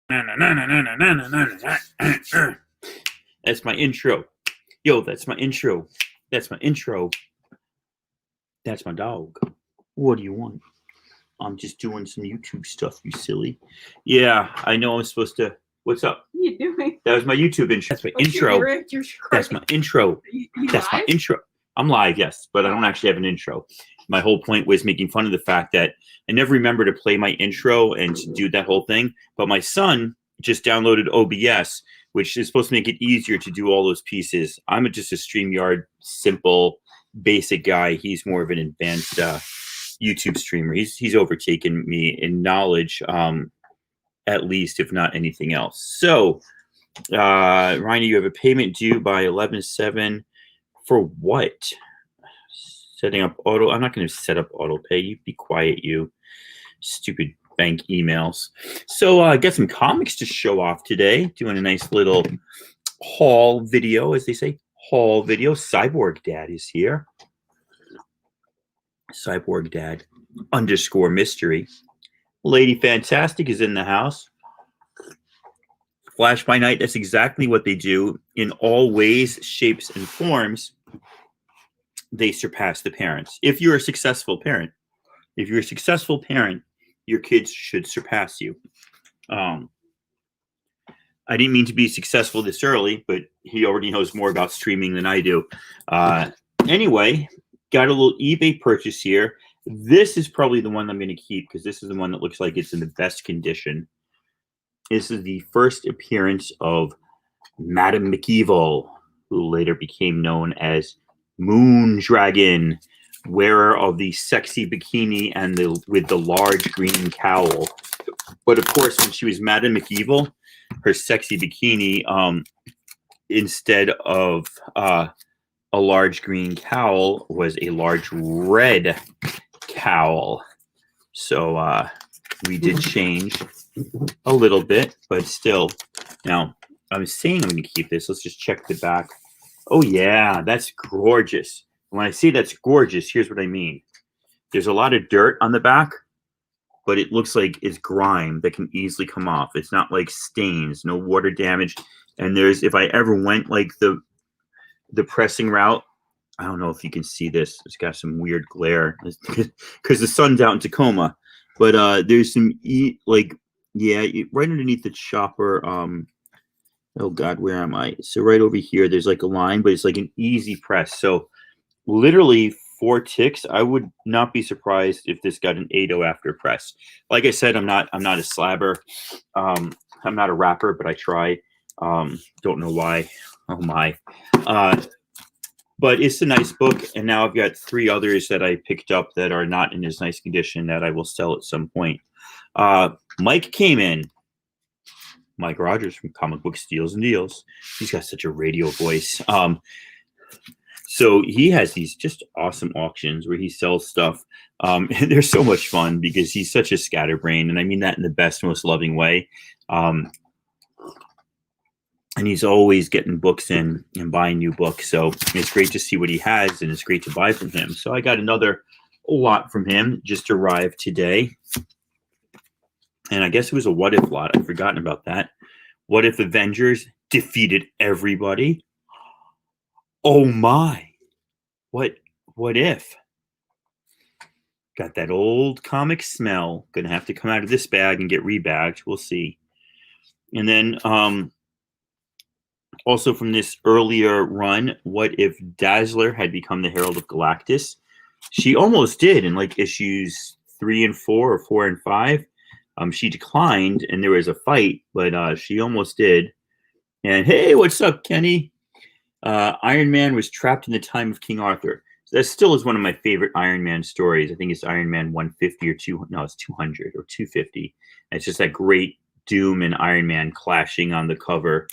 That's my intro. Yo, that's my intro. That's my intro. That's my dog. What do you want? I'm just doing some YouTube stuff, you silly. Yeah, I know I'm supposed to. What's up? What are you doing? That was my YouTube intro. That's my intro. That's my intro. That's my intro. I'm live, yes, but I don't actually have an intro. My whole point was making fun of the fact that I never remember to play my intro and to do that whole thing. But my son just downloaded OBS, which is supposed to make it easier to do all those pieces. I'm just a StreamYard, simple, basic guy. He's more of an advanced YouTube streamer. He's overtaken me in knowledge, at least, if not anything else. So, Ryan, you have a payment due by 11/7. For what? Setting up auto. I'm not going to set up auto pay. You be quiet, you stupid bank emails. So I got some comics to show off today. Doing a nice little haul video, as they say. Haul video. Cyborg Dad is here. Cyborg Dad _mystery. Lady Fantastic is in the house. Flash by Night. That's exactly what they do in all ways, shapes, and forms. They surpass the parents. If you're a successful parent, your kids should surpass you. I didn't mean to be successful this early, but he already knows more about streaming than I do. Anyway, got a little eBay purchase here. This is probably the one I'm going to keep because this is the one that looks like it's in the best condition. This is the first appearance of Madame McEvil, who later became known as Moon Dragon, wearer of the sexy bikini and with the large green cowl. But of course, when she was Madame McEvil, her sexy bikini, instead of a large green cowl, was a large red cowl. So we did change a little bit, but still. Now, I was saying I'm going to keep this. Let's just check the back. Oh, yeah, that's gorgeous. When I say that's gorgeous, here's what I mean. There's a lot of dirt on the back, but it looks like it's grime that can easily come off. It's not like stains, no water damage. And there's, if I ever went like the pressing route, I don't know if you can see this. It's got some weird glare because the sun's out in Tacoma. But there's some, right underneath the chopper, oh God, where am I? So right over here, there's like a line, but it's like an easy press. So literally 4 ticks. I would not be surprised if this got an 8-0 after press. Like I said, I'm not a slabber. I'm not a rapper, but I try. Don't know why. Oh my. But it's a nice book, and now I've got 3 others that I picked up that are not in as nice condition that I will sell at some point. Mike came in. Mike Rogers from Comic Book Steals and Deals. He's got such a radio voice. So he has these just awesome auctions where he sells stuff. And they're so much fun because he's such a scatterbrain. And I mean that in the best, most loving way. And he's always getting books in and buying new books. So it's great to see what he has, and it's great to buy from him. So I got another lot from him, just arrived today. And I guess it was a what if lot. I've forgotten about that. What if Avengers defeated everybody? Oh my. What if? Got that old comic smell. Gonna have to come out of this bag and get rebagged. We'll see. And then also from this earlier run, what if Dazzler had become the Herald of Galactus? She almost did in like issues 3 and 4 or 4 and 5. She declined, and there was a fight, but she almost did. And hey, what's up, Kenny? Iron Man was trapped in the time of King Arthur. So that still is one of my favorite Iron Man stories. I think it's Iron Man 150 or 200. No, it's 200 or 250. And it's just that great Doom and Iron Man clashing on the cover.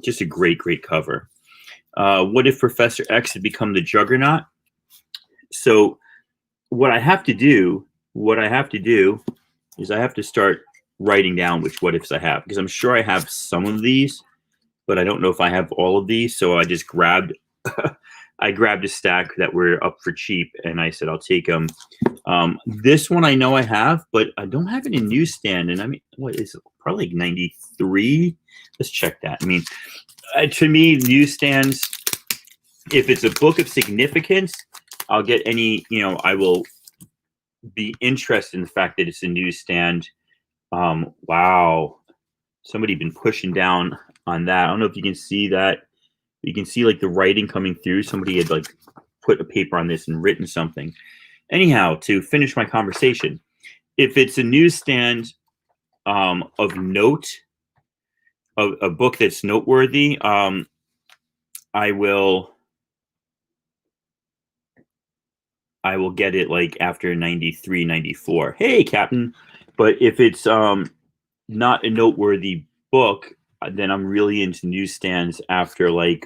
Just a great, great cover. What if Professor X had become the Juggernaut? So what I have to do is I have to start writing down which what ifs I have, because I'm sure I have some of these, but I don't know if I have all of these. So I just grabbed I grabbed a stack that were up for cheap, and I said I'll take them. This one I know I have, but I don't have it in newsstand. And I mean, what is it? Probably like 93. Let's check that. I mean, to me, newsstands, if it's a book of significance, I'll get any, I will be interested in the fact that it's a newsstand. Wow. Somebody been pushing down on that. I don't know if you can see that. You can see like the writing coming through. Somebody had like put a paper on this and written something. Anyhow, to finish my conversation, if it's a newsstand of note, a book that's noteworthy, I will get it like after 93, 94. Hey, Captain. But if it's not a noteworthy book, then I'm really into newsstands after like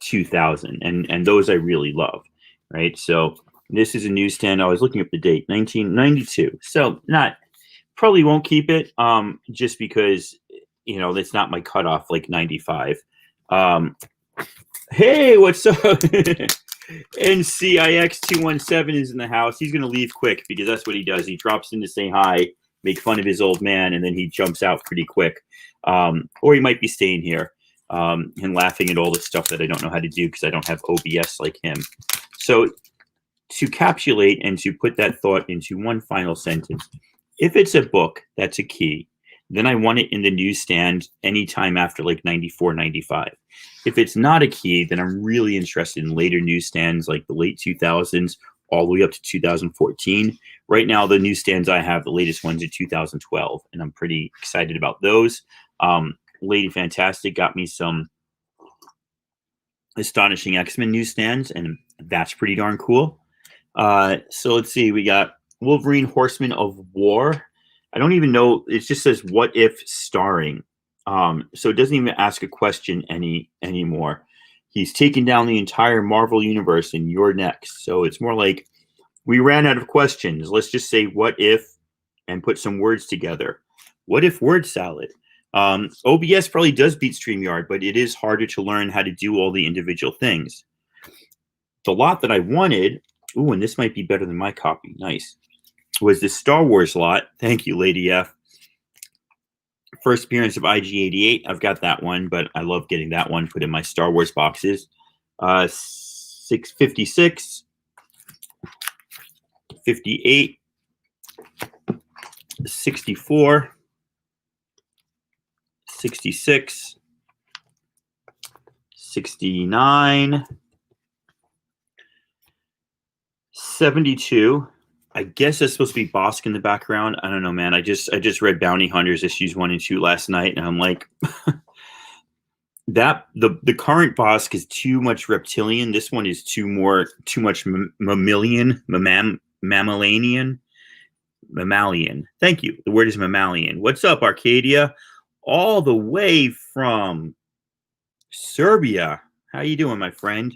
2000, and those I really love, right? So this is a newsstand. I was looking up the date, 1992. So probably won't keep it, just because that's not my cutoff, like 95. Hey, what's up? NCIX217 is in the house. He's gonna leave quick because that's what he does. He drops in to say hi, make fun of his old man, and then he jumps out pretty quick. Or he might be staying here and laughing at all the stuff that I don't know how to do because I don't have OBS like him. So to capsulate and to put that thought into one final sentence, if it's a book that's a key, then I want it in the newsstand anytime after like 94, 95. If it's not a key, then I'm really interested in later newsstands like the late 2000s all the way up to 2014. Right now, the newsstands I have, the latest ones are 2012, and I'm pretty excited about those. Lady Fantastic got me some Astonishing X-Men newsstands, and that's pretty darn cool. So let's see. We got Wolverine Horseman of War. I don't even know. It just says "What If" starring. So it doesn't even ask a question anymore. He's taken down the entire Marvel universe, and you're next. So it's more like we ran out of questions. Let's just say "What if" and put some words together. What if word salad? OBS probably does beat StreamYard, but it is harder to learn how to do all the individual things. The lot that I wanted, ooh, and this might be better than my copy. Nice. Was the Star Wars lot. Thank you, Lady F. First appearance of IG-88. I've got that one, but I love getting that one put in my Star Wars boxes. 656, 58, 64, 66, 69, 72. I guess that's supposed to be Bosk in the background. I don't know, man. I just read Bounty Hunters issues 1 and 2 last night, and I'm like, that the current Bosk is too much reptilian. This one is too much mammalian. Thank you. The word is mammalian. What's up, Arcadia? All the way from Serbia. How you doing, my friend?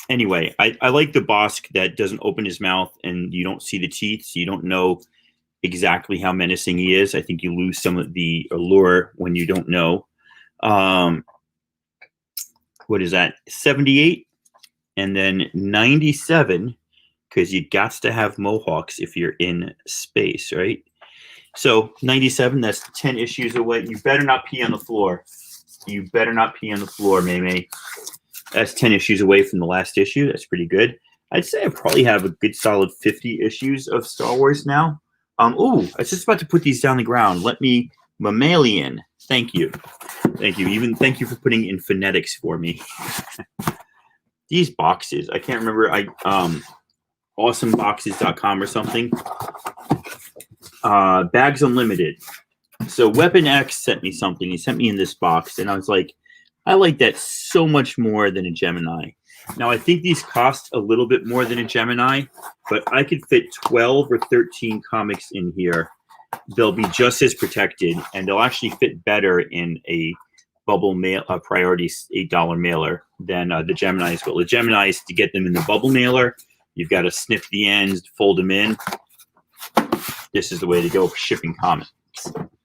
Anyway, I like the Bosk that doesn't open his mouth and you don't see the teeth, so you don't know exactly how menacing he is. I think you lose some of the allure when you don't know. What is that? 78 and then 97, because you got to have mohawks if you're in space, right? So 97, that's 10 issues away. You better not pee on the floor. You better not pee on the floor, May. That's 10 issues away from the last issue. That's pretty good. I'd say I probably have a good solid 50 issues of Star Wars now. Ooh, I was just about to put these down the ground. Let me, mammalian. Thank you. Thank you. Even thank you for putting in phonetics for me. These boxes, I can't remember. Awesomeboxes.com or something. Bags Unlimited. So Weapon X sent me something. He sent me in this box, and I was like, I like that so much more than a Gemini. Now, I think these cost a little bit more than a Gemini, but I could fit 12 or 13 comics in here. They'll be just as protected, and they'll actually fit better in a bubble mail, a priority $8 mailer than the Geminis will. The Geminis, to get them in the bubble mailer, you've got to snip the ends, fold them in. This is the way to go for shipping comics.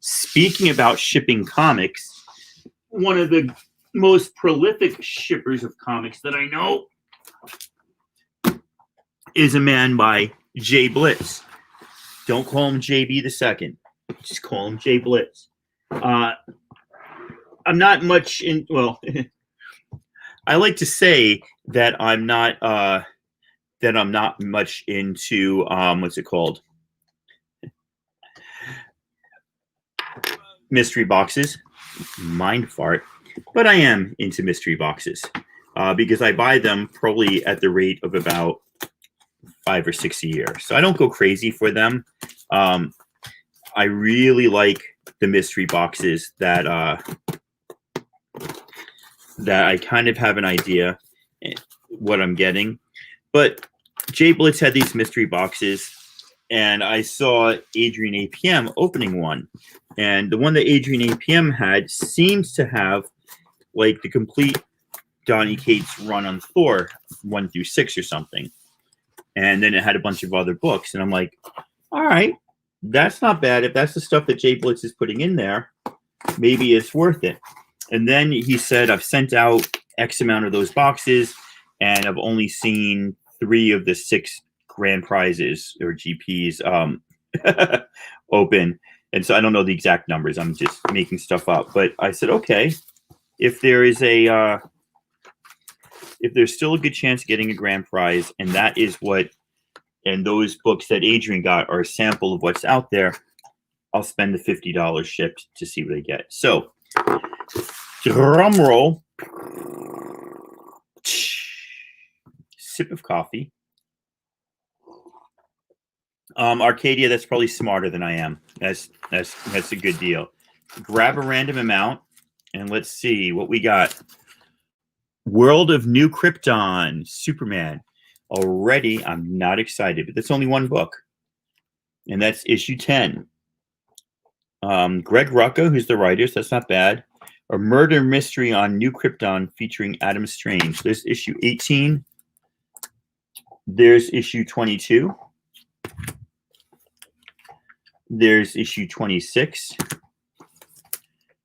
Speaking about shipping comics, one of the most prolific shippers of comics that I know is a man by JBlitz. Don't call him JB the second. Just call him JBlitz. I'm not much in. Well, I like to say that I'm not much into what's it called? Mystery boxes. Mind fart. But I am into mystery boxes because I buy them probably at the rate of about 5 or 6 a year. So I don't go crazy for them. I really like the mystery boxes that I kind of have an idea what I'm getting. But JBlitz had these mystery boxes, and I saw Adrian APM opening one. And the one that Adrian APM had seems to have like the complete Donny Cates run on Thor 1 through 6 or something. And then it had a bunch of other books. And I'm like, all right, that's not bad. If that's the stuff that JBlitz is putting in there, maybe it's worth it. And then he said, I've sent out X amount of those boxes, and I've only seen 3 of the 6 grand prizes or GPs open. And so I don't know the exact numbers. I'm just making stuff up. But I said, okay, if there is if there's still a good chance of getting a grand prize, and that is what, and those books that Adrian got are a sample of what's out there, I'll spend the $50 shipped to see what I get. So, drum roll. Sip of coffee. Arcadia, that's probably smarter than I am. That's a good deal. Grab a random amount, and let's see what we got. World of New Krypton, Superman. Already, I'm not excited, but that's only one book, and that's issue 10. Greg Rucka, who's the writer, so that's not bad. A murder mystery on New Krypton featuring Adam Strange. There's issue 18. There's issue 22. There's issue 26.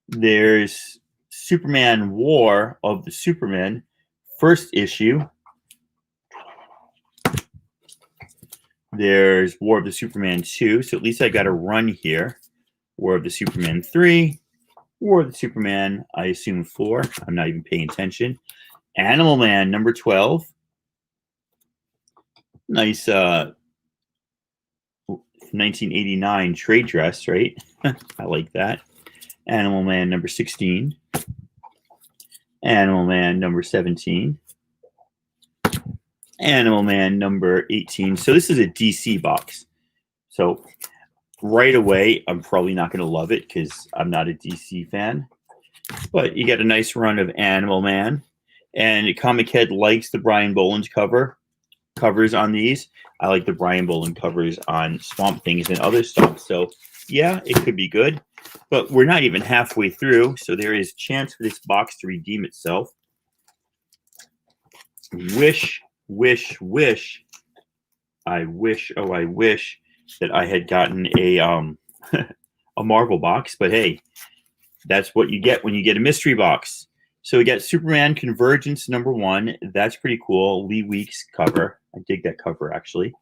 There's Superman War of the Supermen, first issue. There's War of the Superman 2, so at least I got a run here. War of the Superman 3. War of the Superman, I assume 4. I'm not even paying attention. Animal Man number 12. Nice 1989 trade dress, right? I like that. Animal Man number 16. Animal Man number 17. Animal Man number 18. So this is a DC box. So right away, I'm probably not going to love it because I'm not a DC fan. But you get a nice run of Animal Man. And Comic Head likes the Brian Boland covers on these. I like the Brian Boland covers on Swamp Things and other stuff. So yeah, it could be good. But we're not even halfway through, so there is chance for this box to redeem itself. Wish. I wish that I had gotten a a Marvel box, but hey, that's what you get when you get a mystery box. So we got Superman Convergence number 1. That's pretty cool. Lee Weeks cover. I dig that cover, actually.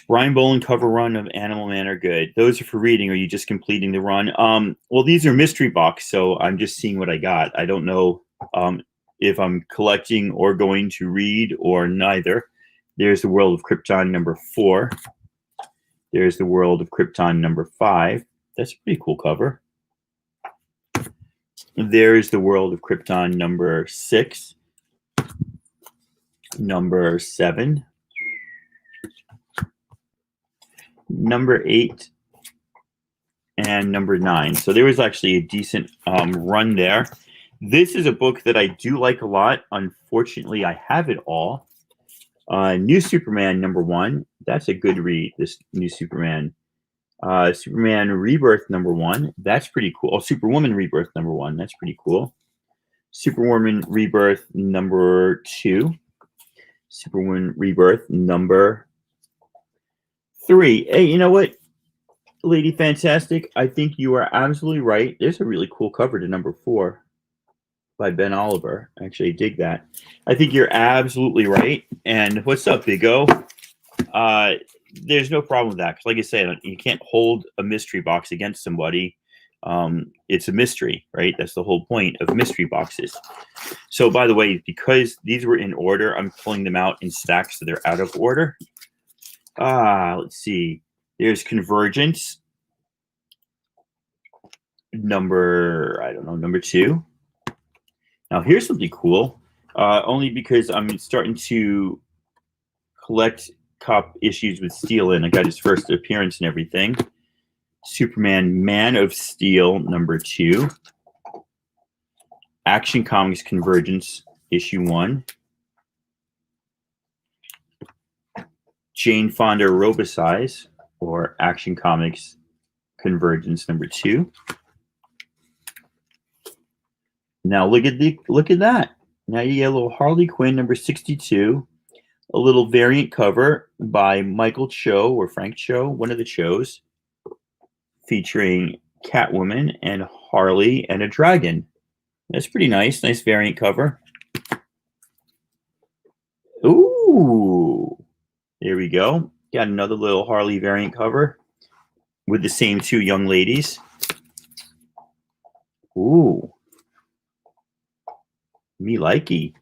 Brian Boland cover run of Animal Man are good. Those are for reading. Or are you just completing the run? Well, these are mystery box, so I'm just seeing what I got. I don't know if I'm collecting or going to read or neither. There's the World of Krypton number 4. There's the World of Krypton number 5. That's a pretty cool cover. There's the World of Krypton number 6. Number 7. Number 8. And number 9. So there was actually a decent run there. This is a book that I do like a lot. Unfortunately, I have it all. New Superman number 1. That's a good read, this New Superman. Superman Rebirth number 1. That's pretty cool. Oh, Superwoman Rebirth number 1. That's pretty cool. Superwoman Rebirth number 2. Superwoman Rebirth number 3. Hey, you know what? Lady Fantastic, I think you are absolutely right. There's a really cool cover to number 4 by Ben Oliver. Actually, I dig that. I think you're absolutely right. And what's up, Big O? There's no problem with that. 'Cause like I said, you can't hold a mystery box against somebody. It's a mystery, right? That's the whole point of mystery boxes. So, by the way, because these were in order, I'm pulling them out in stacks so they're out of order. Let's see. There's Convergence. Number 2. Now, here's something cool. Only because I'm starting to collect cop issues with Steel in. I got his first appearance and everything. Superman Man of Steel number 2. Action Comics Convergence issue 1. Jane Fonda Robosize, or Action Comics Convergence number 2. Now look at that. Now you get a little Harley Quinn number 62, a little variant cover by Michael Cho or Frank Cho, one of the Chos, featuring Catwoman and Harley and a dragon. That's pretty nice. Nice variant cover. Ooh, there we go. Got another little Harley variant cover with the same 2 young ladies. Ooh. Me likey.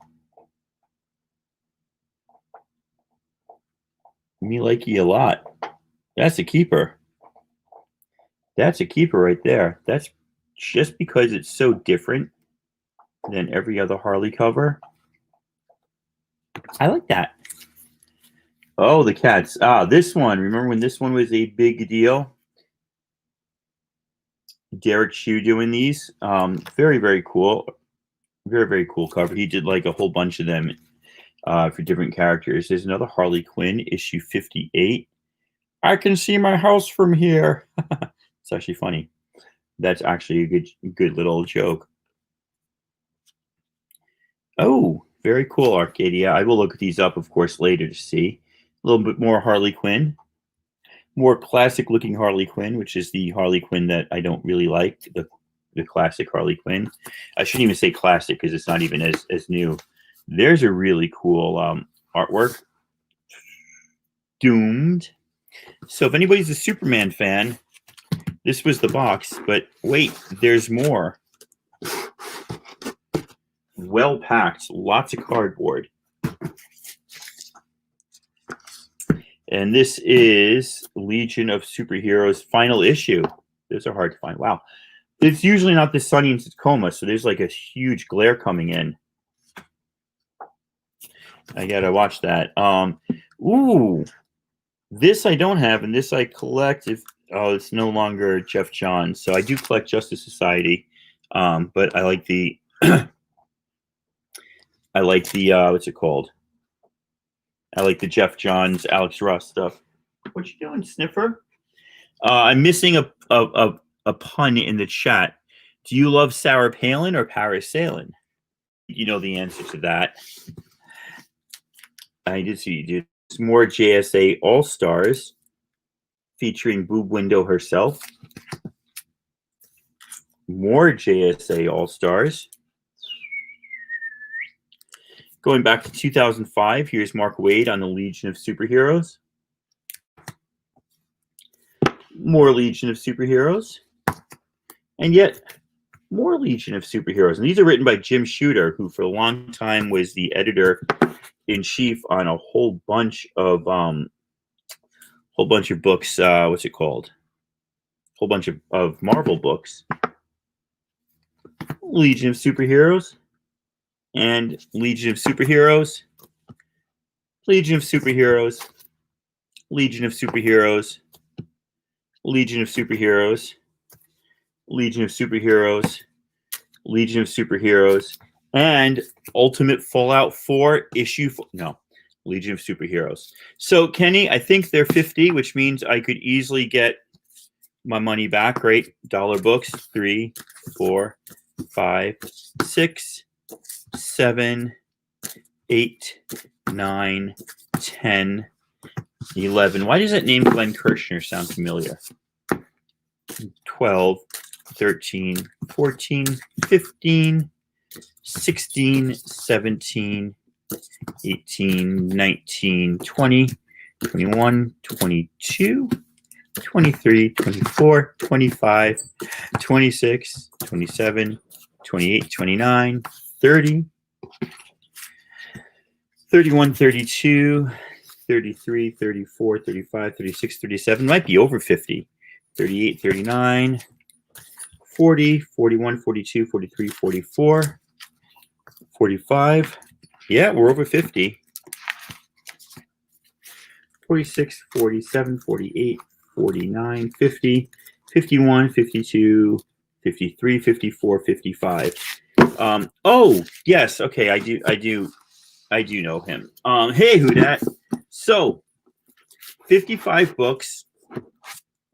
Me likey a lot. That's a keeper. That's a keeper right there. That's just because it's so different than every other Harley cover. I like that. Oh, the cats. This one. Remember when this one was a big deal? Derek Shue doing these. Very, very cool. Very, very cool cover. He did like a whole bunch of them for different characters. There's another Harley Quinn, issue 58. I can see my house from here. It's actually funny. That's actually a good little joke. Oh, very cool, Arcadia. I will look these up, of course, later to see. A little bit more Harley Quinn. More classic-looking Harley Quinn, which is the Harley Quinn that I don't really like, the classic Harley Quinn. I shouldn't even say classic because it's not even as new. There's a really cool artwork. Doomed. So if anybody's a Superman fan, this was the box, but wait, there's more. Well packed, lots of cardboard. And this is Legion of Superheroes final issue. Those are hard to find. Wow. It's usually not this sunny in Tacoma, so there's like a huge glare coming in. I gotta watch that. Ooh. This I don't have, and this I collect. It's no longer Jeff Johns, so I do collect Justice Society. But I like the what's it called? I like the Jeff Johns, Alex Ross stuff. What you doing, Sniffer? I'm missing a pun in the chat. Do you love Sarah Palin or Paris Salin? You know the answer to that. I did see you did. More JSA All-Stars featuring Boob Window herself. More JSA All-Stars. Going back to 2005, here's Mark Waid on the Legion of Superheroes. More Legion of Superheroes. And yet, more Legion of Superheroes. And these are written by Jim Shooter, who for a long time was the editor-in-chief on a whole bunch of books. What's it called? Whole bunch of Marvel books. Legion of Superheroes. And Legion of Superheroes. Legion of Superheroes. Legion of Superheroes. Legion of Superheroes. Legion of Superheroes. Legion of Superheroes. And Ultimate Fallout 4 issue. Legion of Superheroes. So, Kenny, I think they're 50, which means I could easily get my money back, right? Dollar books. 3, 4, 5, 6, 7, 8, 9, 10, 11. Why does that name Glenn Kirshner sound familiar? 12, 13, 14, 15, 16, 17, 18, 19, 20, 21, 22, 23, 24, 25, 26, 27, 28, 29, 30, 31, 32, 33, 34, 35, 36, 37, might be over 50, 38, 39, 40, 41, 42, 43, 44, 45. Yeah, we're over 50. 46, 47, 48, 49, 50, 51, 52, 53, 54, 55. Oh, yes. Okay, I do know him. Hey, who dat? So, 55 books,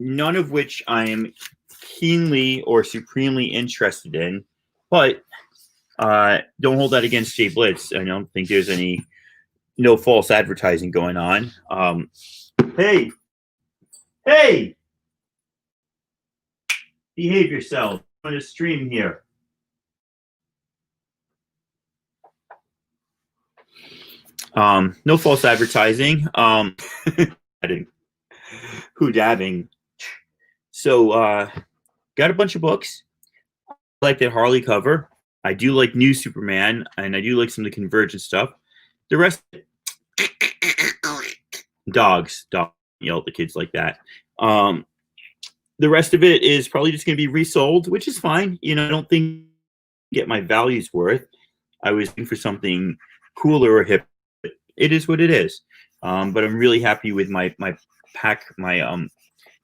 none of which I am keenly or supremely interested in, but don't hold that against JBlitz. I don't think there's no false advertising going on. Hey, behave yourself. I'm going to stream here. No false advertising. Who dabbing? So, got a bunch of books. I like that Harley cover. I do like New Superman, and I do like some of the Convergent stuff. The rest, dogs, yell at the kids like that. The rest of it is probably just going to be resold, which is fine. I don't think I get my value's worth. I was looking for something cooler or hip. It is what it is. But I'm really happy with my pack,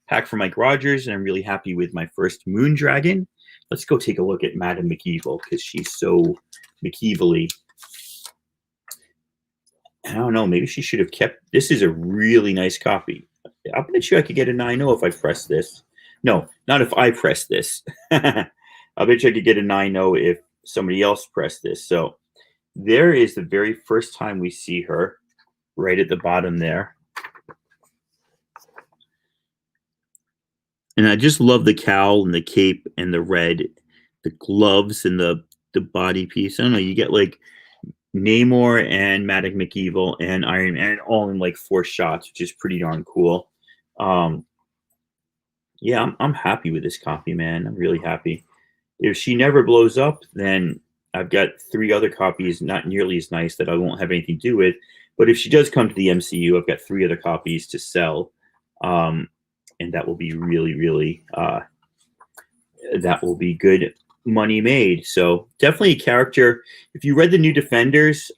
pack for Mike Rogers, and I'm really happy with my first Moon Dragon. Let's go take a look at Madame McEvil because she's so McEvil-y. I don't know. Maybe she should have kept. This is a really nice copy. I bet you I could get a 9.0 if I press this. No, not if I press this. I bet you I could get a 9.0 if somebody else pressed this. So there is the very first time we see her, right at the bottom there. And I just love the cowl and the cape and the red, the gloves and the body piece. I don't know. You get like Namor and Madame McEvil and Iron Man all in like 4 shots, which is pretty darn cool. Yeah, I'm happy with this copy, man. I'm really happy. If she never blows up, then I've got 3 other copies, not nearly as nice, that I won't have anything to do with. But if she does come to the MCU, I've got 3 other copies to sell. And that will be really, really, that will be good money made. So definitely a character. If you read the New Defenders,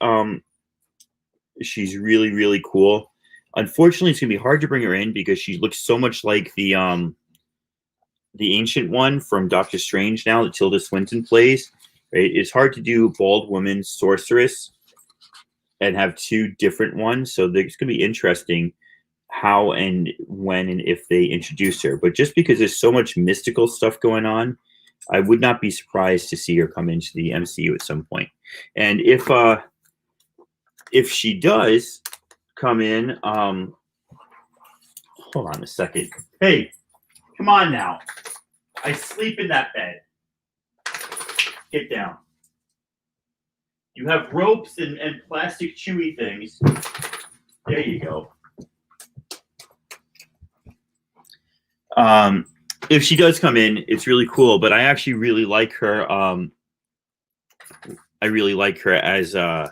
she's really, really cool. Unfortunately, it's going to be hard to bring her in because she looks so much like the ancient one from Doctor Strange now that Tilda Swinton plays. Right? It's hard to do bald woman sorceress and have 2 different ones. So it's going to be interesting how and when and if they introduce her. But just because there's so much mystical stuff going on, I would not be surprised to see her come into the MCU at some point. And if she does come in, hold on a second. Hey, come on now. I sleep in that bed. Get down. You have ropes and plastic chewy things. There you go. If she does come in, it's really cool, but I actually really like her. I really like her as a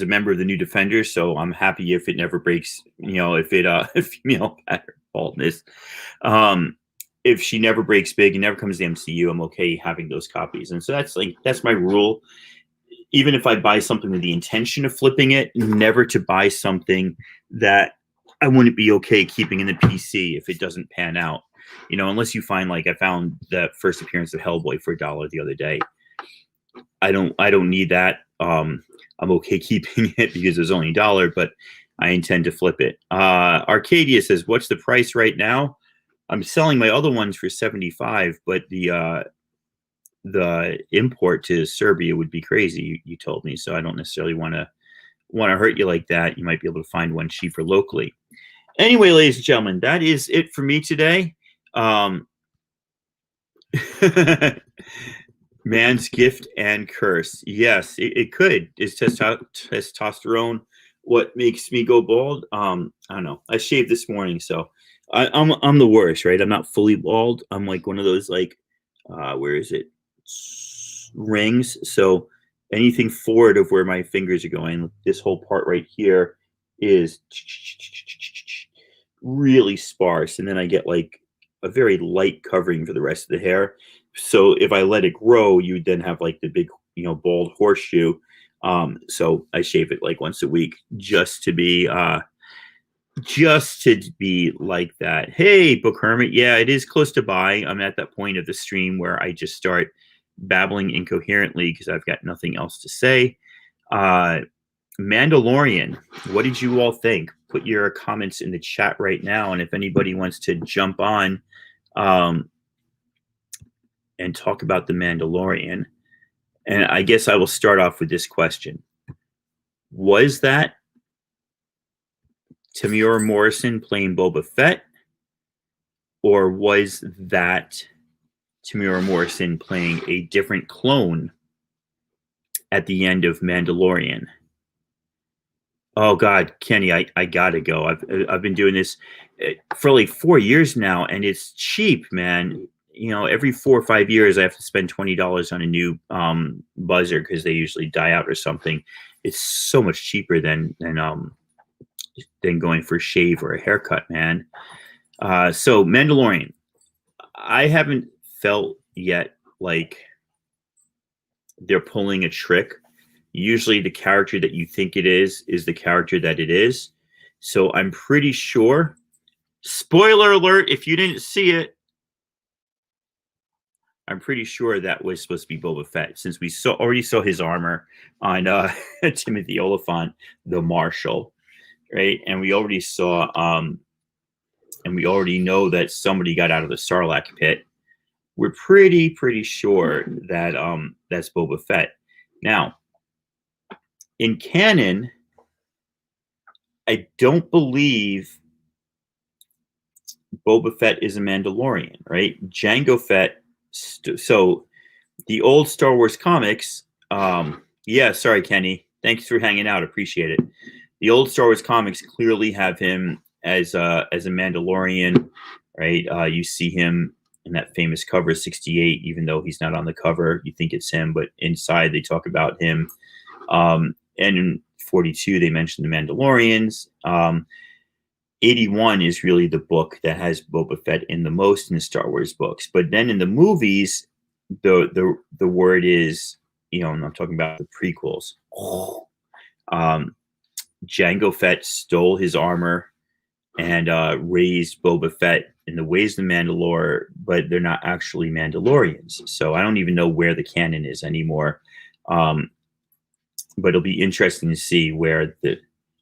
member of the New Defenders, so I'm happy if it never breaks, if it female pattern baldness. If she never breaks big and never comes to the MCU, I'm okay having those copies. And so that's my rule. Even if I buy something with the intention of flipping it, never to buy something that I wouldn't be okay keeping in the PC if it doesn't pan out. Unless you find, like I found the first appearance of Hellboy for $1 the other day. I don't need that. I'm okay keeping it because it was only $1, but I intend to flip it. Arcadia says, what's the price right now? I'm selling my other ones for $75, but the import to Serbia would be crazy, you told me, so I don't necessarily want to hurt you like that. You might be able to find one cheaper locally. Anyway, ladies and gentlemen, that is it for me today. Um, man's gift and curse. Yes, it could. Is testosterone what makes me go bald? I don't know. I shaved this morning, so I'm the worst, right? I'm not fully bald. I'm like one of those like, where is it? Rings. So anything forward of where my fingers are going, this whole part right here is really sparse, and then I get like a very light covering for the rest of the hair. So if I let it grow, you would then have like the big, bald horseshoe. So I shave it like once a week just to be like that. Hey, Book Hermit. Yeah, it is close to buy. I'm at that point of the stream where I just start babbling incoherently because I've got nothing else to say. Mandalorian, what did you all think? Put your comments in the chat right now, and if anybody wants to jump on and talk about the Mandalorian, and I guess I will start off with this question. Was that Tamura Morrison playing Boba Fett, or was that Tamura Morrison playing a different clone at the end of Mandalorian? Oh God, Kenny, I gotta go. I've been doing this for like 4 years now, and it's cheap, man. Every 4 or 5 years, I have to spend $20 on a new buzzer because they usually die out or something. It's so much cheaper than going for a shave or a haircut, man. So Mandalorian, I haven't felt yet like they're pulling a trick. Usually the character that you think it is the character that it is. So I'm pretty sure, spoiler alert, if you didn't see it, I'm pretty sure that was supposed to be Boba Fett, since we already saw his armor on Timothy Oliphant, the Marshal, right? And we already saw, and we already know that somebody got out of the Sarlacc pit. We're pretty sure that that's Boba Fett. Now, in canon, I don't believe Boba Fett is a Mandalorian, right? Jango Fett. So the old Star Wars comics. Yeah, sorry, Kenny. Thanks for hanging out. Appreciate it. The old Star Wars comics clearly have him as a Mandalorian, right? You see him in that famous cover 68, even though he's not on the cover. You think it's him, but inside they talk about him. And in 42, they mention the Mandalorians. 81 is really the book that has Boba Fett in the most in the Star Wars books. But then in the movies, the word is, and I'm talking about the prequels. Jango Fett stole his armor and raised Boba Fett in the ways of the Mandalore, but they're not actually Mandalorians. So I don't even know where the canon is anymore. But it'll be interesting to see where the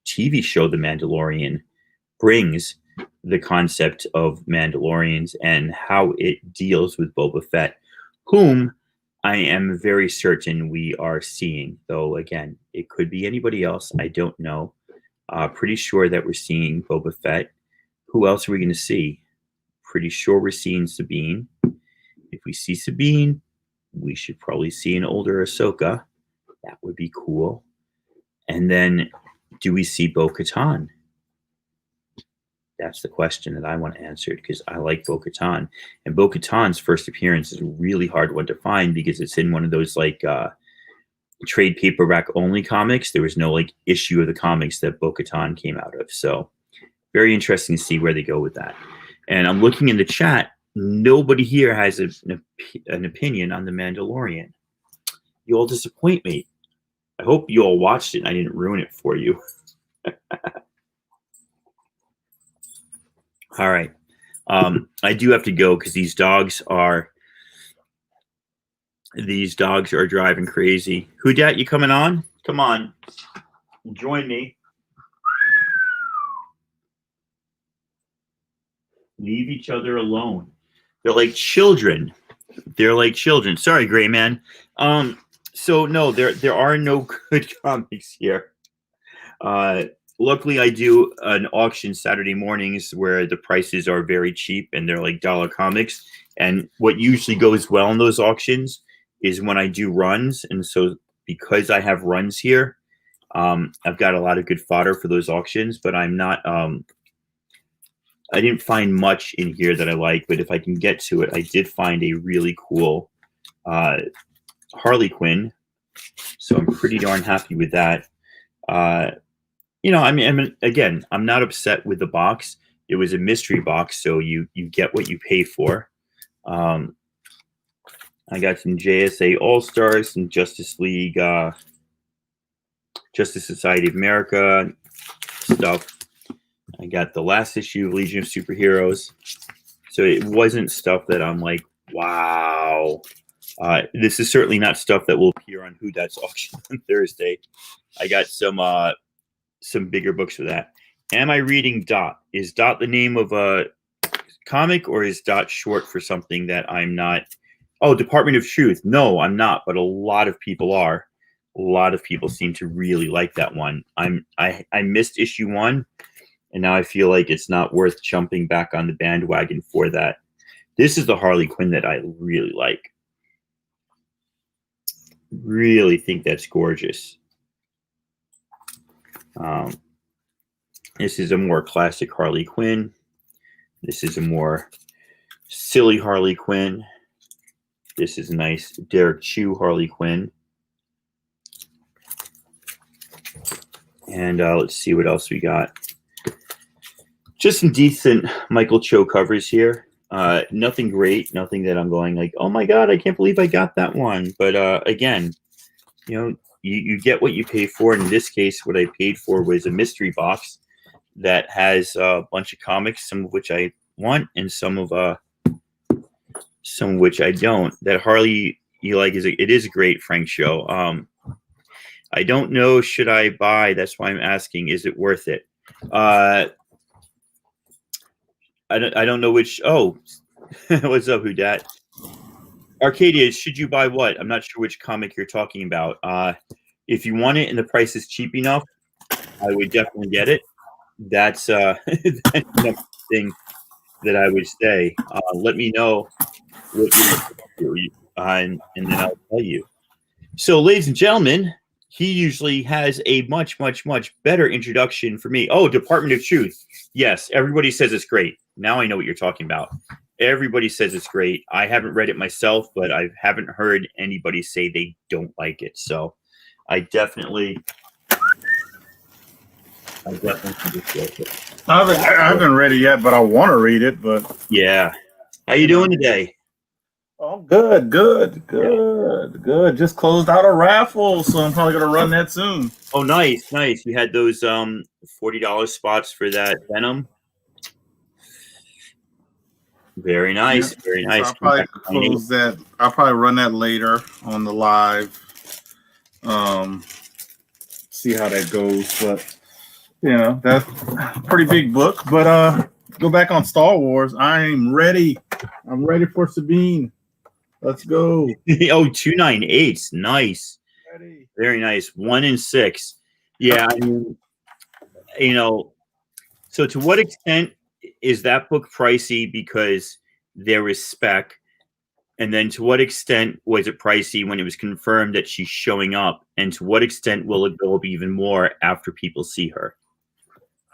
TV show The Mandalorian brings the concept of Mandalorians and how it deals with Boba Fett, whom I am very certain we are seeing. Though, again, it could be anybody else. I don't know. Pretty sure that we're seeing Boba Fett. Who else are we going to see? Pretty sure we're seeing Sabine. If we see Sabine, we should probably see an older Ahsoka. That would be cool. And then, do we see Bo-Katan? That's the question that I want answered, because I like Bo-Katan. And Bo-Katan's first appearance is a really hard one to find because it's in one of those like trade paperback only comics. There was no like issue of the comics that Bo-Katan came out of. So very interesting to see where they go with that. And I'm looking in the chat. Nobody here has an opinion on The Mandalorian. You all disappoint me. I hope you all watched it and I didn't ruin it for you. All right. I do have to go because these dogs are driving crazy. Who dat, you coming on? Come on. Join me. Leave each other alone. They're like children. Sorry, Gray Man. So no, there are no good comics here. luckily, I do an auction Saturday mornings where the prices are very cheap and they're like dollar comics. And what usually goes well in those auctions is when I do runs. And so because I have runs here, I've got a lot of good fodder for those auctions, but I'm not I didn't find much in here that I like, but if I can get to it, I did find a really cool Harley Quinn. So I'm pretty darn happy with that. You know, I mean, again, I'm not upset with the box. It was a mystery box, so you get what you pay for. I got some JSA All-Stars, some Justice League, Justice Society of America stuff. I got the last issue of Legion of Superheroes. So it wasn't stuff that I'm like, wow. This is certainly not stuff that will appear on Who That's auction on Thursday. I got some bigger books for that. Am I reading Dot? Is Dot the name of a comic, or is Dot short for something that I'm not? Oh, Department of Truth. No, I'm not, but a lot of people are. A lot of people seem to really like that one. I missed issue 1, and now I feel like it's not worth jumping back on the bandwagon for that. This is the Harley Quinn that I really like. Really think that's gorgeous. This is a more classic Harley Quinn. This is a more silly Harley Quinn. This is a nice Derek Chew Harley Quinn. And let's see what else we got. Just some decent Michael Cho covers here. Nothing great, nothing that I'm going like, oh my God, I can't believe I got that one. But again, you know, you get what you pay for. And in this case, what I paid for was a mystery box that has a bunch of comics, some of which I want and some of which I don't. That Harley you like it is a great Frank show. I don't know, should I buy? That's why I'm asking, is it worth it? I don't know which. Oh, what's up, Who Dat? Arcadia, should you buy what? I'm not sure which comic you're talking about. If you want it and the price is cheap enough, I would definitely get it. That's the thing that I would say. Let me know what you and then I'll tell you. So, ladies and gentlemen, he usually has a much, much, much better introduction for me. Oh, Department of Truth. Yes, everybody says it's great. Now I know what you're talking about. Everybody says it's great. I haven't read it myself, but I haven't heard anybody say they don't like it. So I definitely think it's worth it. I haven't read it yet, but I want to read it. But yeah, how you doing today? Oh, good. Just closed out a raffle, so I'm probably gonna run that soon. Oh, nice. You had those $40 spots for that Venom. Very nice. Yeah. Very nice. So I'll probably close that. I'll probably run that later on the live. See how that goes, but you know that's a pretty big book. But go back on Star Wars. I'm ready. I'm ready for Sabine. Let's go. Oh, 298. Nice. Ready. Very nice. 1 in 6. Yeah, I mean, you know, so to what extent is that book pricey because there is spec? And then to what extent was it pricey when it was confirmed that she's showing up? And to what extent will it go up even more after people see her?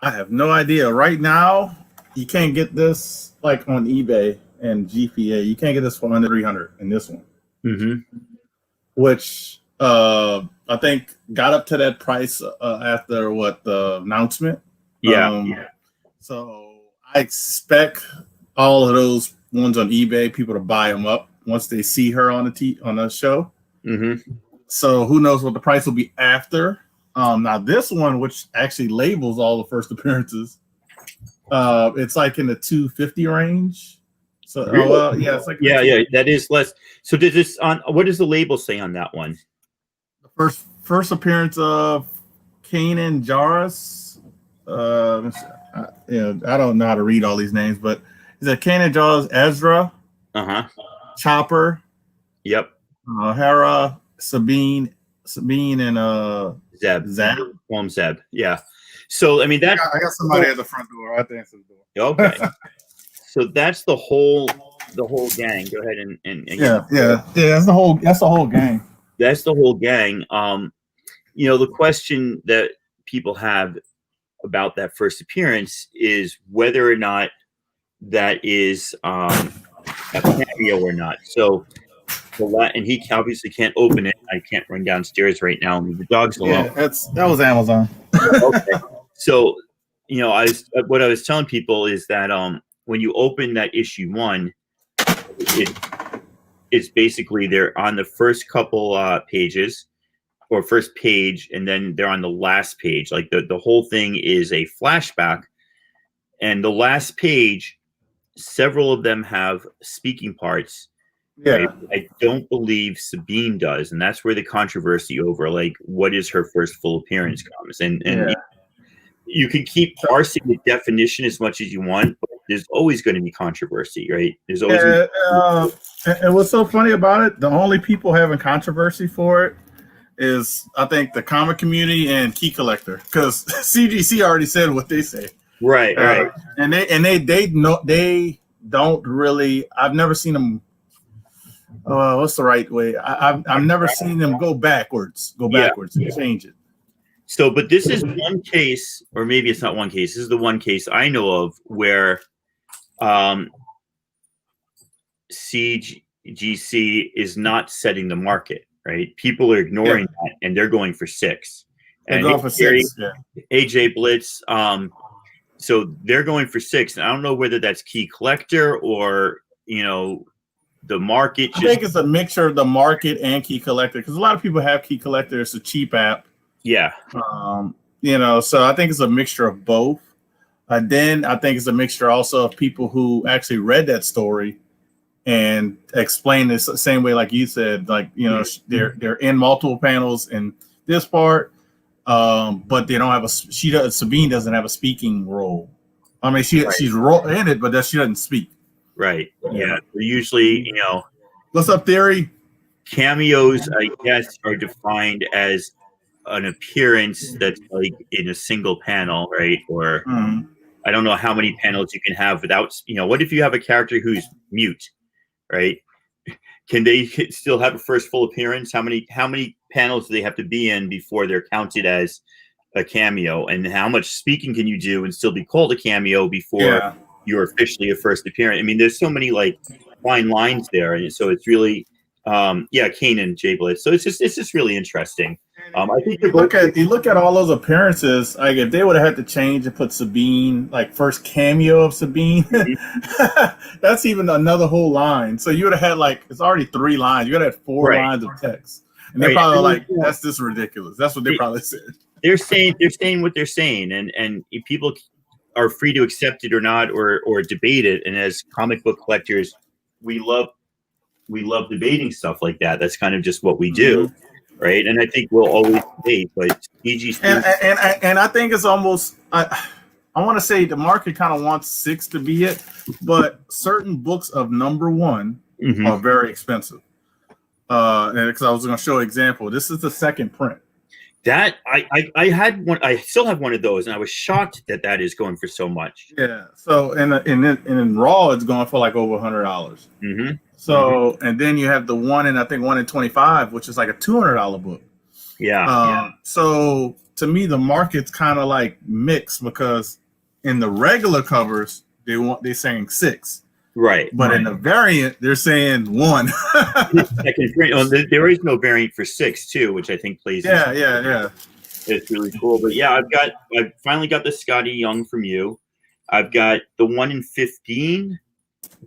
I have no idea. Right now, you can't get this like on eBay and GPA. You can't get this for under 300 in this one. Mm-hmm. Which I think got up to that price after the announcement. Yeah. So I expect all of those ones on eBay, people to buy them up once they see her on the show. Mm-hmm. So who knows what the price will be after. Now this one, which actually labels all the first appearances, it's like in the 250 range. So Really? yeah, it's like yeah, that is less. So did this on what does the label say on that one? The first appearance of Kanan Jarrus. I don't know how to read all these names, but is it Kanan Jarrus, Ezra, Chopper, yep, Hera, Sabine, and Zeb. Zeb. Zeb. Yeah. So I mean that I got somebody at the front door. I have to answer the door. okay. So that's the whole gang. Go ahead and Yeah. That's the whole game. that's the whole gang. The question that people have about that first appearance is whether or not that is a cameo or not. So and he obviously can't open it. I can't run downstairs right now and leave the dogs alone. Yeah, that was Amazon. Okay. So, what I was telling people is that when you open that issue 1, it's basically they're on the first couple pages or first page, and then they're on the last page. Like the whole thing is a flashback, and the last page, several of them have speaking parts. Yeah. Right? I don't believe Sabine does, and that's where the controversy over like what is her first full appearance comes. And you can keep parsing the definition as much as you want, but there's always going to be controversy, right? There's always. And what's so funny about it? The only people having controversy for it is, I think, the comic community and Key Collector, because CGC already said what they say. Right. And they don't really. I've never seen them. What's the right way? I've never seen them go backwards and change it. So, but this is one case, or maybe it's not one case. This is the one case I know of where CGC is not setting the market, right? People are ignoring that, and they're going for 6. They're going for 6. JBlitz. So they're going for 6. And I don't know whether that's Key Collector or, the market. I think it's a mixture of the market and Key Collector, because a lot of people have Key Collector. It's a cheap app. Yeah. So I think it's a mixture of both. Then I think it's a mixture also of people who actually read that story and explain this the same way, like you said, like, they're in multiple panels in this part, but they don't have Sabine doesn't have a speaking role. I mean, she's in it, but she doesn't speak. Right. Yeah. Usually, What's up, Theory? Cameos, I guess, are defined as an appearance that's like in a single panel, right? Or I don't know how many panels you can have without, what if you have a character who's mute, right? Can they still have a first full appearance? How many panels do they have to be in before they're counted as a cameo? And how much speaking can you do and still be called a cameo before you're officially a first appearance? I mean, there's so many like fine lines there, and so it's really, Kane and JBlitz. So it's just really interesting. I think you look at all those appearances. Like if they would have had to change and put Sabine, like first cameo of Sabine, that's even another whole line. So you would have had like it's already 3 lines. You would have had 4 lines of text, and they're probably like, "That's just ridiculous." That's what they probably said. They're saying what they're saying, and people are free to accept it or not, or debate it. And as comic book collectors, we love debating stuff like that. That's kind of just what we do, right? And I think we'll always debate. But EGC and I think it's almost I want to say the market kind of wants 6 to be it, but certain books of number 1 are very expensive. And because I was going to show an example, this is the second print. That I had one. I still have one of those, and I was shocked that is going for so much. Yeah. So and in Raw, it's going for like over $100. So and then you have the one in 1 in 25, which is like a $200 book. Yeah. So to me, the market's kind of like mixed, because in the regular covers they're saying 6. Right. But in the variant, they're saying 1. There is no variant for 6 too, which I think plays. Yeah. It's really cool. But yeah, I finally got the Scotty Young from you. I've got the 1 in 15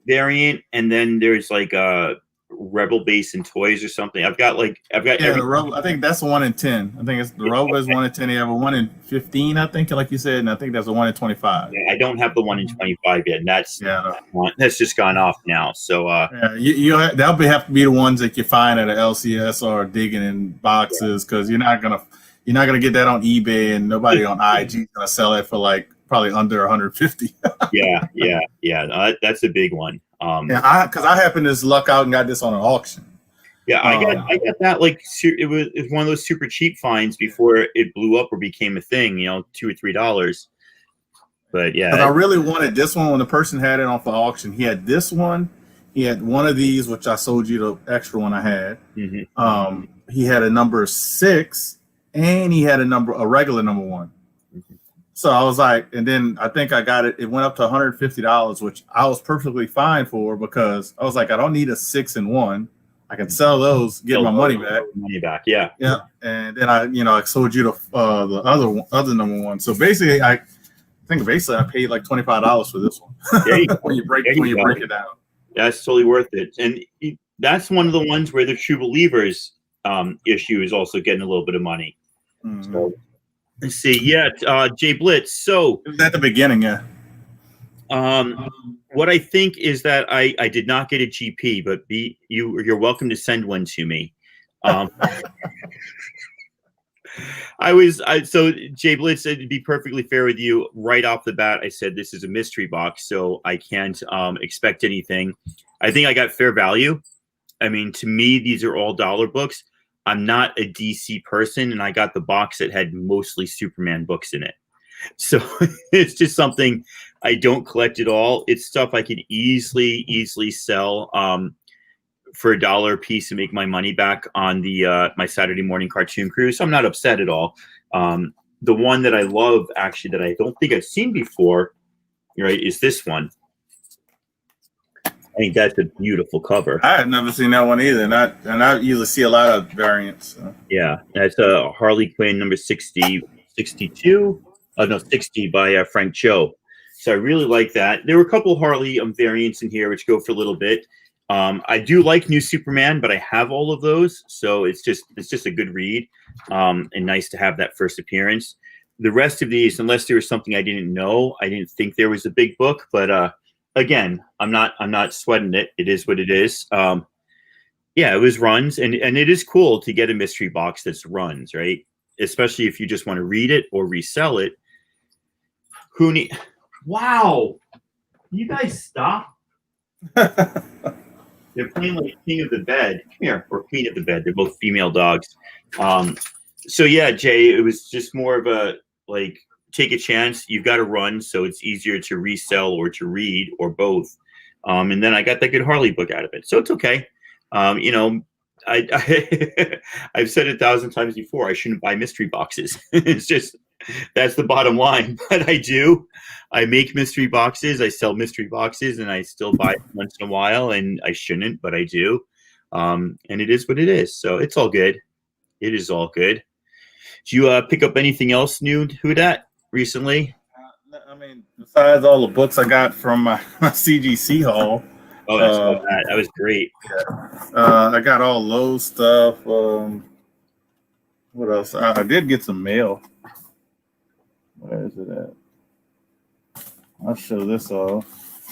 variant, and then there's like a Rebel base and toys or something. I've got the Rebel. I think that's 1 in 10. I think it's the Rebel is 1 in 10. They have a 1 in 15, I think, like you said, and I think that's a 1 in 25. Yeah, I don't have the 1 in 25 yet, and that's just gone off now. So that'll have to be the ones that you find at an LCS or digging in boxes, because you're not gonna get that on eBay, and nobody on IG is gonna sell it for like probably under 150. Yeah. That's a big one. Because I happened to just luck out and got this on an auction. Yeah, I got that like it was one of those super cheap finds before it blew up or became a thing. $2 or $3. But yeah, because I really wanted this one when the person had it off the auction. He had this one. He had one of these, which I sold you the extra one I had. He had a number 6, and he had a regular number 1. So I was like, and then I think I got it. It went up to $150, which I was perfectly fine for because I was like, I don't need a 6 and 1. I can sell those, get my money back. Yeah. And then I sold you the other number 1. So basically, I think I paid like $25 for this one. There you go. when you break it down. That's totally worth it. And that's one of the ones where the True Believers issue is also getting a little bit of money. So let's see. Yeah, JBlitz. So it was at the beginning, yeah. What I think is that I did not get a GP, but you're welcome to send one to me. So JBlitz, to be perfectly fair with you, right off the bat, I said this is a mystery box, so I can't expect anything. I think I got fair value. I mean, to me, these are all dollar books. I'm not a DC person, and I got the box that had mostly Superman books in it. So it's just something I don't collect at all. It's stuff I could easily sell for $1 a piece and make my money back on the my Saturday morning cartoon cruise. So I'm not upset at all. The one that I love, actually, that I don't think I've seen before, right, is this one. I think that's a beautiful cover. I had never seen that one either, and I usually see a lot of variants. So. Yeah, that's a Harley Quinn number 60 by Frank Cho. So I really like that. There were a couple Harley variants in here which go for a little bit. I do like New Superman, but I have all of those, so it's just a good read, and nice to have that first appearance. The rest of these, unless there was something I didn't know, I didn't think there was a big book, but again, I'm not sweating it. It is what it is. Yeah, it was runs, and it is cool to get a mystery box that's runs, right? Especially if you just want to read it or resell it. Wow, you guys stop. They're playing like King of the Bed. Come here, or Queen of the Bed. They're both female dogs. So yeah, Jay, it was just more of a like, take a chance. You've got to run, so it's easier to resell or to read or both. And then I got that good Harley book out of it, so it's okay. I've said it 1,000 times before. I shouldn't buy mystery boxes. It's just that's the bottom line. But I do. I make mystery boxes. I sell mystery boxes, and I still buy them once in a while. And I shouldn't, but I do. And it is what it is. So it's all good. It is all good. Did you pick up anything else new? Who dat recently? I mean, besides all the books I got from my CGC haul. Oh, that's that was great. Yeah. I got all Lowe's stuff. What else? I did get some mail. Where is it at? I'll show this off.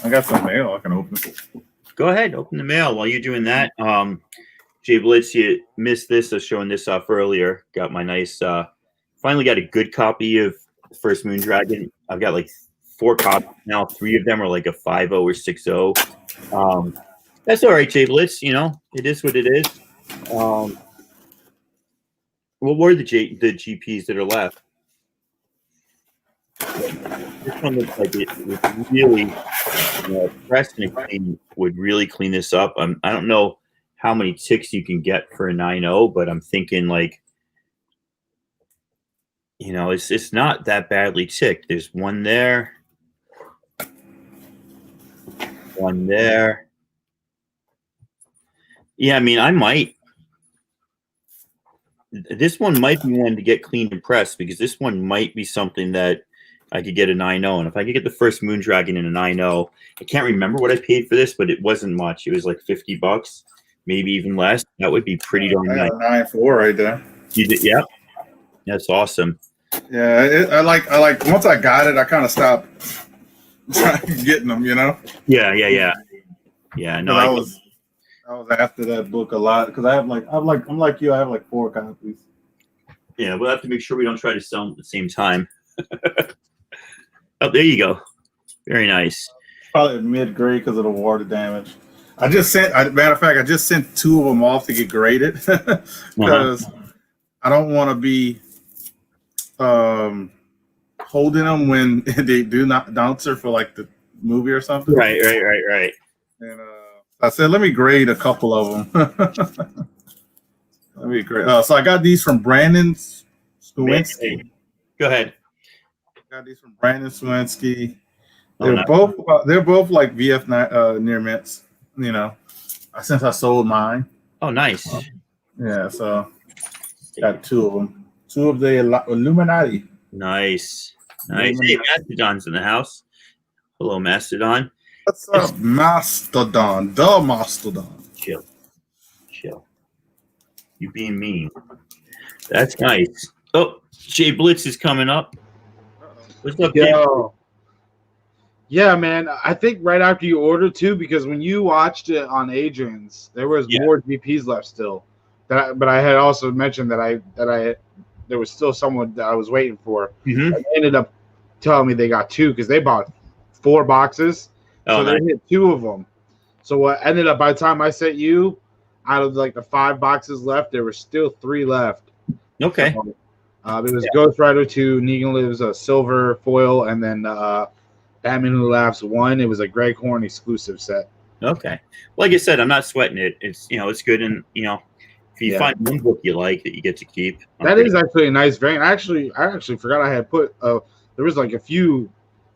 I got some mail I can open. Go ahead, open the mail while you're doing that. JBlitz, you missed this. I was showing this off earlier. Got my nice, finally got a good copy of First Moon Dragon. I've got like 4 copies now. 3 of them are like a 5.0 or 6.0. That's all right, JBlitz. It is what it is. What were the GPs that are left? This one looks like it would really, press and clean would really clean this up. I don't know how many ticks you can get for a 9.0, but I'm thinking like, it's not that badly ticked. There's one there, one there. Yeah, I mean, this one might be one to get cleaned and pressed, because this one might be something that I could get a 9.0. And if I could get the First Moon Dragon in a 9.0, I can't remember what I paid for this, but it wasn't much. It was like $50, maybe even less. That would be pretty darn nice. 9.4 right there. You did, yeah. That's awesome. Yeah, I like. Once I got it, I kind of stopped getting them. Yeah. No, I was after that book a lot because I'm like you. I have like 4 copies. Yeah, we'll have to make sure we don't try to sell them at the same time. Oh, there you go. Very nice. Probably mid-grade because of the water damage. I just sent. Matter of fact, I just sent 2 of them off to get graded because I don't want to be holding them when they do not bouncer for like the movie or something. Right. And I said, let me grade a couple of them. Let me grade. So I got these from Brandon Swinski. Go ahead. Got these from Brandon Swinski. Oh, They're both like VF near mints. You know, since I sold mine. Oh, nice. Yeah, so got 2 of them. 2 of the Illuminati. Nice. Hey, Mastodon's in the house. Hello, Mastodon. What's up, Mastodon? The Mastodon. Chill. You being mean. That's nice. Oh, JBlitz is coming up. What's up, Yo. Yeah, man. I think right after you ordered too, because when you watched it on Adrian's, there was more GPs left still. But I had also mentioned that there was still someone that I was waiting for. Mm-hmm. They ended up telling me they got 2 because they bought 4 boxes. Oh, so nice. they hit 2 of them. So what ended up by the time I sent you, out of like the 5 boxes left, there were still 3 left. Okay. So, it was Ghost Rider 2, Negan Lives, a silver foil, and then Batman Who Laughs 1. It was a Greg Horn exclusive set. Okay. Like I said, I'm not sweating it. It's it's good, and if you find one book you like that you get to keep. That is actually a nice variant. I actually forgot I had put there was like a few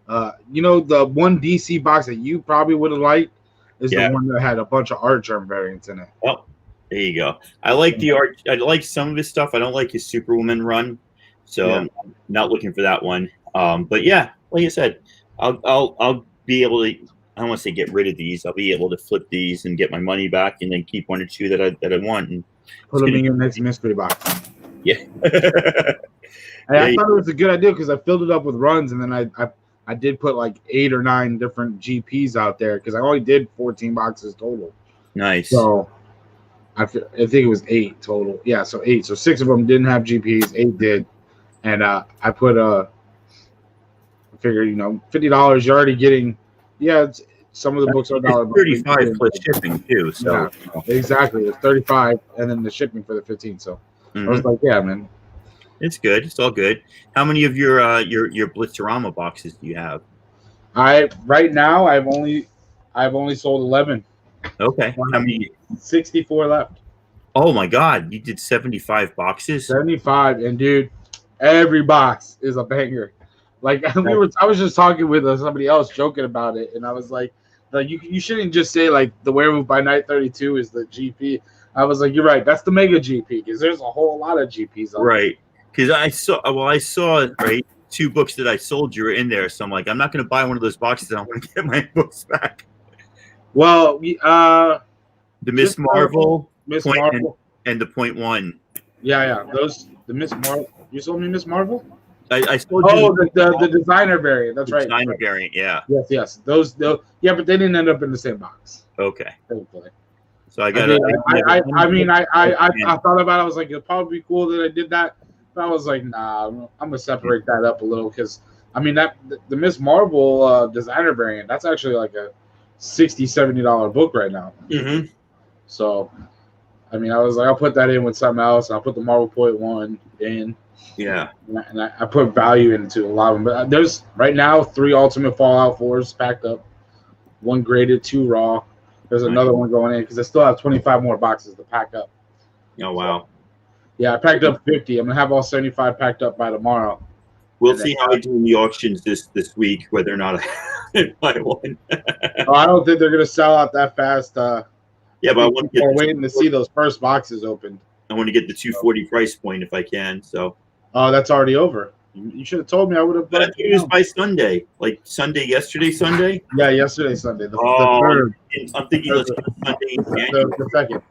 the one DC box that you probably would have liked is the one that had a bunch of art germ variants in it. Oh, there you go. I like the art. I like some of his stuff. I don't like his Superwoman run, so I'm not looking for that one. But yeah, like I said, I'll be able to. I don't want to say get rid of these. I'll be able to flip these and get my money back, and then keep 1 or 2 that I want. And put them in your next mystery box. Yeah. I thought it was a good idea because I filled it up with runs, and then I did put like 8 or 9 different GPs out there because I only did 14 boxes total. Nice. So I think it was 8 total. Yeah, so 8. So 6 of them didn't have GPs, 8 did, and I put I figured $50. You're already getting some of the books are $1. 35 plus shipping too. So exactly, it's 35, and then the shipping for the 15. So I was like, yeah, man. It's good. It's all good. How many of your Blitzerama boxes do you have? Right now I've only sold 11. Okay. How many? 64 left. Oh my God! You did 75 boxes. 75, and dude, every box is a banger. Like I was just talking with somebody else, joking about it, and I was like you shouldn't just say like the Werewolf by Night 32 is the GP. I was like, you're right. That's the mega GP because there's a whole lot of GPs. Right. Because I saw right 2 books that I sold you were in there. So I'm like, I'm not going to buy one of those boxes. I want to get my books back. Well, the Miss Marvel, Miss Marvel, and the .1. Yeah. The Miss Marvel. You sold me Miss Marvel. I sold you. The designer variant. That's right. Designer variant. Yeah. Yes. Those. Yeah, but they didn't end up in the same box. Okay. Thankfully. So I got. I thought about it. I was like, it'd probably be cool that I did that. But I was like, nah, I'm gonna separate that up a little because the Miss Marvel designer variant. That's actually like a $60-$70 book right now. Mm-hmm. So, I was like, I'll put that in with something else. I'll put the Marvel .1 in. Yeah. And I put value into a lot of them. But there's right now 3 Ultimate Fallout 4s packed up, 1 graded, 2 raw. There's another one going in because I still have 25 more boxes to pack up. Oh, wow. Yeah, I packed up 50. I'm going to have all 75 packed up by tomorrow. We'll see how I do in the auctions this week, whether or not I buy one. I don't think they're going to sell out that fast. Yeah, but I want to get waiting to see those first boxes opened. I want to get the 240 price point if I can. So. Oh, that's already over. You should have told me. I would have. But I think it was by Sunday, like yesterday Sunday. Yeah, yesterday Sunday. The 3rd. I'm thinking let's go Sunday. The 2nd.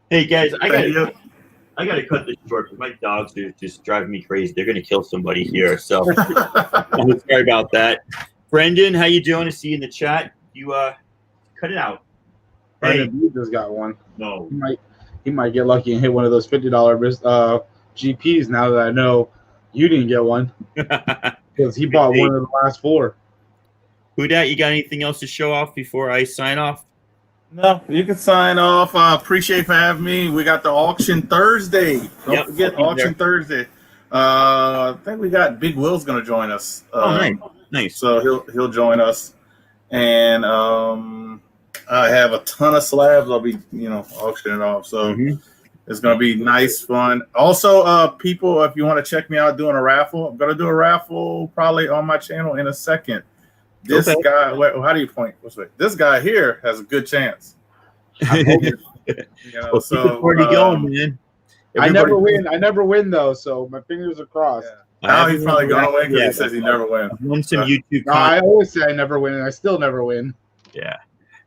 Hey guys, I gotta cut this short because my dogs are just driving me crazy. They're gonna kill somebody here, so I'm sorry about that. Brendan, how you doing? I see you in the chat. You cut it out. Hey, you just got one. No, he might get lucky and hit one of those $50 GPs. Now that I know you didn't get one because he bought one of the last 4. Who dat? You got anything else to show off before I sign off? No, you can sign off. I appreciate for having me. We got the auction Thursday. Don't Yep, forget I'll be auction Thursday. I think we got Big Will's going to join us. Nice. So he'll join us, and I have a ton of slabs. I'll be auctioning off. So it's going to be nice fun. Also, people, if you want to check me out doing a raffle, I'm going to do a raffle probably on my channel in a second. This guy, how do you point? This guy here has a good chance. I'm hoping. Well, keep the party going, man. I never win though, so my fingers are crossed. Yeah. Now he's probably gonna win because he says he never wins. I've won some YouTube. No, I always say I never win, and I still never win. Yeah,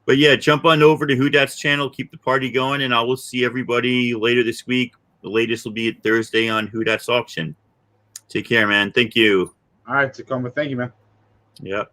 but yeah, jump on over to Who Dat's channel, keep the party going, and I will see everybody later this week. The latest will be at Thursday on Who Dat's auction. Take care, man. Thank you. All right, Tacoma. Thank you, man. Yep.